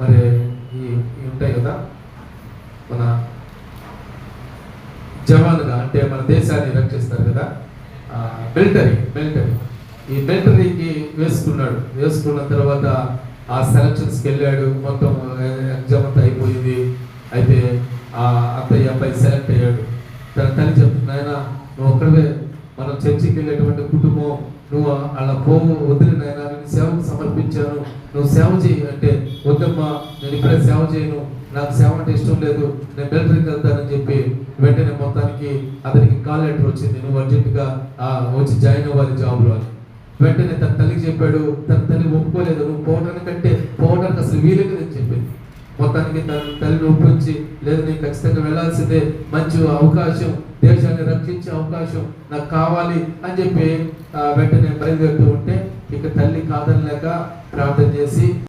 మరి ఈ ఉంటాయి కదా మన జవాన్గా, అంటే మన దేశాన్ని రక్షిస్తారు కదా, మిలిటరీ ఈ మిలిటరీకి వేసుకున్న తర్వాత ఆ సెలక్షన్స్కి వెళ్ళాడు. మొత్తం ఎగ్జామ్ అంతా అయిపోయింది. అయితే ఆ అబ్బాయి సెలెక్ట్ అయ్యాడు. తన తల్లి చెప్తుంది, ఆయన నువ్వు ఒక్కడే మనం చర్చికి వెళ్ళేటువంటి కుటుంబం, నువ్వు అలా వదిలినైనా నేను సేవకు సమర్పించాను, నువ్వు సేవ చేయి అంటే, వద్దమ్మా నేను ఇప్పుడే సేవ చేయను, నాకు సేవ అంటే ఇష్టం లేదు, నేను మిలిటరీకి వెళ్తానని చెప్పి వెంటనే మొత్తానికి అతనికి కాల్ లెటర్ వచ్చింది, నువ్వు అర్జెంటుగా వచ్చి జాయిన్ అవ్వాలి జాబ్లో అని. వెంటనే తన తల్లికి చెప్పాడు. తన తల్లి ఒప్పుకోలేదు, నువ్వు పోవడానికి అసలు వీలులేదని చెప్పింది. మొత్తానికి తన తల్లిని ఒప్పించి, లేదు నేను ఖచ్చితంగా వెళ్ళాల్సిందే, మంచి అవకాశం, దేశాన్ని రక్షించే అవకాశం నాకు కావాలి అని చెప్పి వెంటనే బయలుదేరుతూ ఉంటే, ఇక తల్లి కాదనలేక ప్రార్థన చేసి